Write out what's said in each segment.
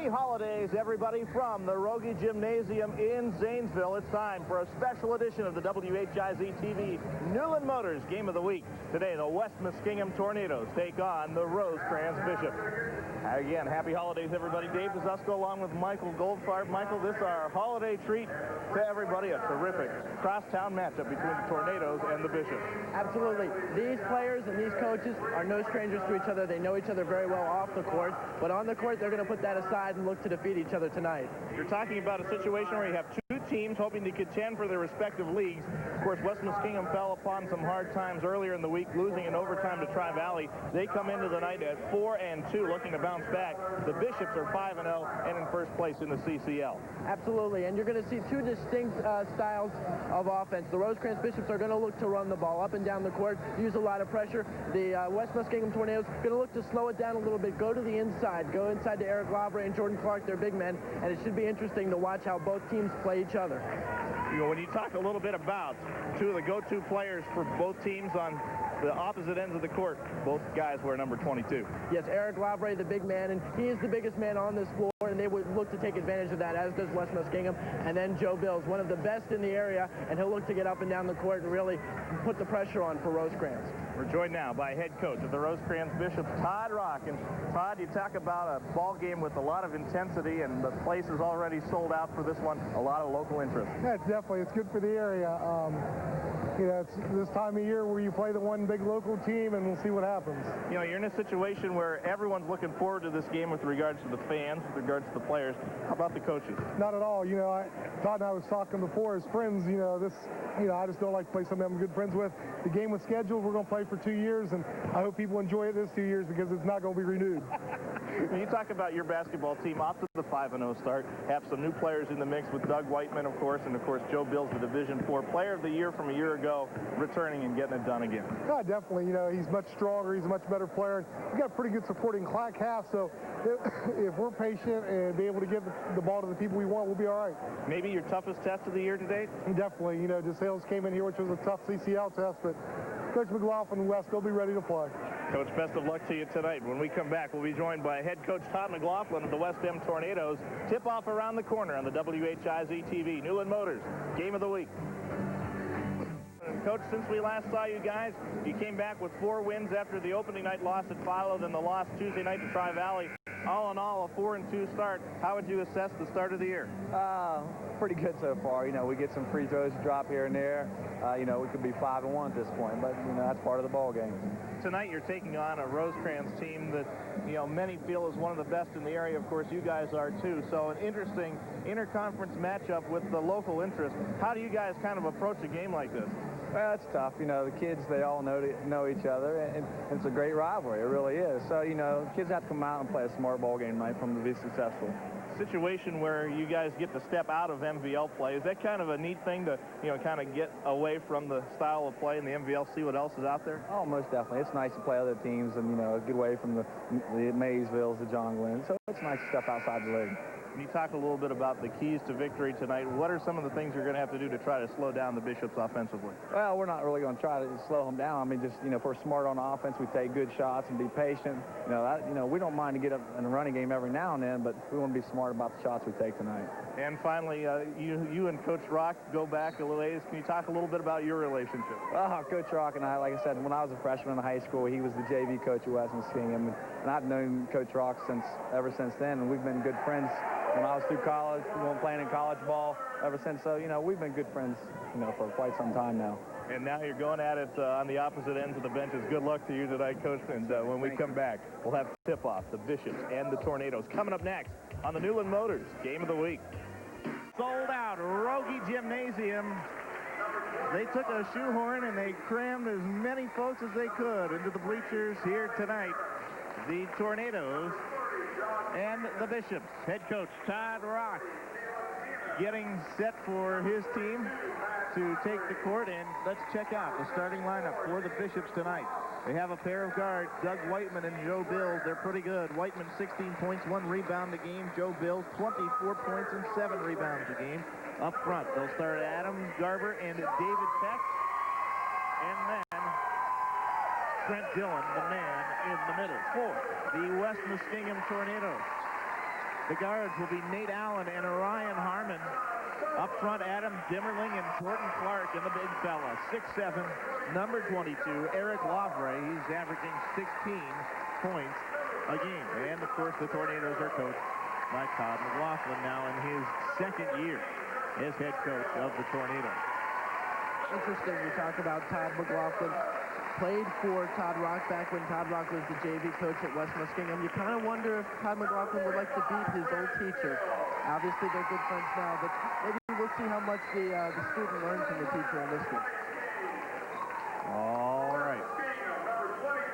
Happy holidays, everybody, from the Rogie Gymnasium in Zanesville. It's time for a special edition of the WHIZ TV Newland Motors Game of the Week. Today, the West Muskingum Tornadoes take on the Rosecrans Bishops. Again, happy holidays, everybody. Dave Buzusko along with Michael Goldfarb. Michael, this is our holiday treat to everybody. A terrific crosstown matchup between the Tornadoes and the Bishops. Absolutely. These players and these coaches are no strangers to each other. They know each other very well off the court, but on the court, they're going to put that aside and look to defeat each other tonight. You're talking about a situation where you have two teams hoping to contend for their respective leagues. Of course, West Muskingum fell upon some hard times earlier in the week, losing in overtime to Tri-Valley. They come into the night at 4-2, looking to bounce back. The Bishops are 5-0 and in first place in the CCL. Absolutely, and you're going to see two distinct styles of offense. The Rosecrans Bishops are going to look to run the ball up and down the court, use a lot of pressure. The West Muskingum Tornadoes are going to look to slow it down a little bit, go to the inside, go inside to Eric Lavre and Jordan Clark, their big men, and it should be interesting to watch how both teams play each other. You know, when you talk a little bit about two of the go-to players for both teams on the opposite ends of the court, both guys wear number 22. Yes, Eric Lavre, the big man, and he is the biggest man on this floor, and they would look to take advantage of that, as does West Muskingum. And then Joe Bills, one of the best in the area, and he'll look to get up and down the court and really put the pressure on for Rosecrans. We're joined now by head coach of the Rosecrans Bishops, Todd Rock. And Todd, you talk about a ball game with a lot of intensity, and the place is already sold out for this one. A lot of local interest. Yeah, it's good for the area. You know, it's this time of year where you play the one big local team, and we'll see what happens. You know, you're in a situation where everyone's looking forward to this game with regards to the fans, with regards to the players. How about the coaches? Not at all. You know, Todd and I was talking before as friends. You know, I just don't like to play something I'm good friends with. The game was scheduled. We're going to play for 2 years, and I hope people enjoy it this 2 years because it's not going to be renewed. When you talk about your basketball team off to the 5-0 start, have some new players in the mix with Doug Whiteman, of course, and of course Joe Bills, the Division IV Player of the Year from a year ago, returning and getting it done again. Yeah, definitely. You know, he's much stronger. He's a much better player. We've got a pretty good supporting cast, so if we're patient and be able to get the ball to the people we want, we'll be all right. Maybe your toughest test of the year to date? Definitely. You know, DeSales came in here, which was a tough CCL test, but Coach McLaughlin and West, they'll be ready to play. Coach, best of luck to you tonight. When we come back, we'll be joined by head coach Todd McLaughlin of the West End Tornadoes. Tip-off around the corner on the WHIZ TV Newland Motors Game of the Week. Coach, since we last saw you guys, you came back with 4 wins after the opening night loss at Philo, then the loss Tuesday night to Tri-Valley. All in all, a 4-2 start. How would you assess the start of the year? Pretty good so far. You know, we get some free throws to drop here and there. You know, we could be 5-1 at this point, but, you know, that's part of the ball game. Tonight you're taking on a Rosecrans team that, you know, many feel is one of the best in the area. Of course, you guys are too. So an interesting interconference matchup with the local interest. How do you guys kind of approach a game like this? Well, it's tough. You know, the kids, they all know each other, and it's a great rivalry. It really is. So, you know, kids have to come out and play a smart ball game tonight for them to be successful. Situation where you guys get to step out of MVL play. Is that kind of a neat thing to, you know, kind of get away from the style of play in the MVL, see what else is out there? Oh, most definitely. It's nice to play other teams and, you know, get away from the Maysvilles, the John Glenn. So it's nice to step outside the league. Can you talk a little bit about the keys to victory tonight? What are some of the things you're going to have to do to try to slow down the Bishops offensively? Well, we're not really going to try to slow them down. I mean, just, you know, if we're smart on offense, we take good shots and be patient. You know, we don't mind to get up in a running game every now and then, but we want to be smart about the shots we take tonight. And finally, you and Coach Rock go back a little ways. Can you talk a little bit about your relationship? Well, Coach Rock and I, like I said, when I was a freshman in high school, he was the JV coach at West Muskingum, and I've known Coach Rock ever since then, and we've been good friends. When I was through college, we were playing in college ball ever since. So, you know, we've been good friends, you know, for quite some time now. And now you're going at it on the opposite ends of the benches. Good luck to you tonight, Coach. And when we come back, we'll have tip-off, the Bishops and the Tornadoes. Coming up next on the Newland Motors Game of the Week. Sold out Rogie Gymnasium. They took a shoehorn and they crammed as many folks as they could into the bleachers here tonight. The Tornadoes and the Bishops. Head coach Todd Rock getting set for his team to take the court, and let's check out the starting lineup for the Bishops tonight. They have a pair of guards, Doug Whiteman and Joe Bills. They're pretty good. Whiteman 16 points, 1 rebound a game. Joe Bills 24 points and 7 rebounds a game. Up front, they'll start Adam Garber and David Peck, and then Trent Dillon, the man in the middle, for the West Muskingum Tornadoes. The guards will be Nate Allen and Orion Harmon. Up front, Adam Dimmerling and Jordan Clark, and the big fella, 6'7", number 22, Eric Lavray. He's averaging 16 points a game. And, of course, the Tornadoes are coached by Todd McLaughlin, now in his second year as head coach of the Tornadoes. Interesting, you talk about Todd McLaughlin. Played for Todd Rock back when Todd Rock was the JV coach at West Muskingum. You kind of wonder if Todd McLaughlin would like to beat his old teacher. Obviously, they're good friends now, but maybe we'll see how much the student learns from the teacher in this one. All right.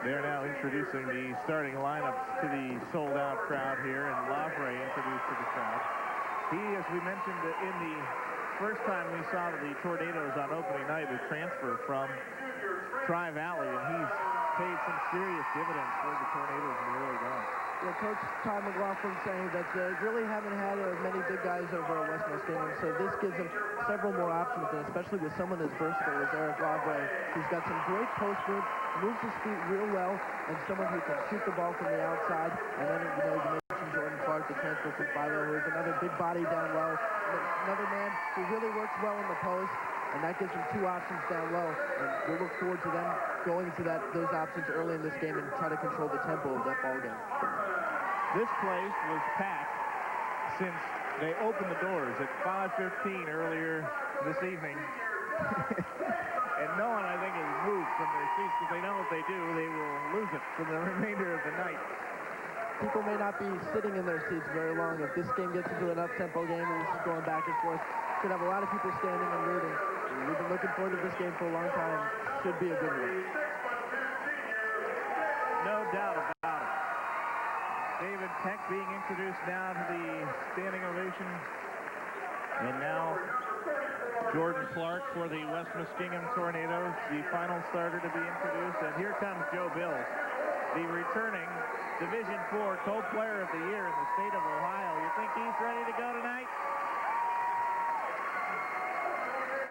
They're now introducing the starting lineups to the sold-out crowd here, and Lavray introduced to the crowd. He, as we mentioned in the first time we saw the Tornadoes on opening night, was transferred from Tri-Valley, and he's paid some serious dividends for the Tornadoes in the early going. Yeah, Coach Todd McLaughlin saying that they really haven't had many big guys over at West Muskingum, so this gives them several more options, and especially with someone as versatile as Eric Lavray, who's got some great post moves his feet real well, and someone who can shoot the ball from the outside. And then, you know, you mentioned Jordan Clark, the transfer from Philo, who is another big body down low, another man who really works well in the post. And that gives them two options down low. And we'll look forward to them going to those options early in this game and try to control the tempo of that ball game. This place was packed since they opened the doors at 5:15 earlier this evening. And no one, I think, has moved from their seats because they know if they do, they will lose it for the remainder of the night. People may not be sitting in their seats very long. If this game gets into an up-tempo game and this is going back and forth, could have a lot of people standing and rooting. We've been looking forward to this game for a long time. Should be a good one. No doubt about it. David Peck being introduced now to the standing ovation. And now Jordan Clark for the West Muskingum Tornadoes, the final starter to be introduced. And here comes Joe Bills, the returning Division IV Co-Player of the Year in the state of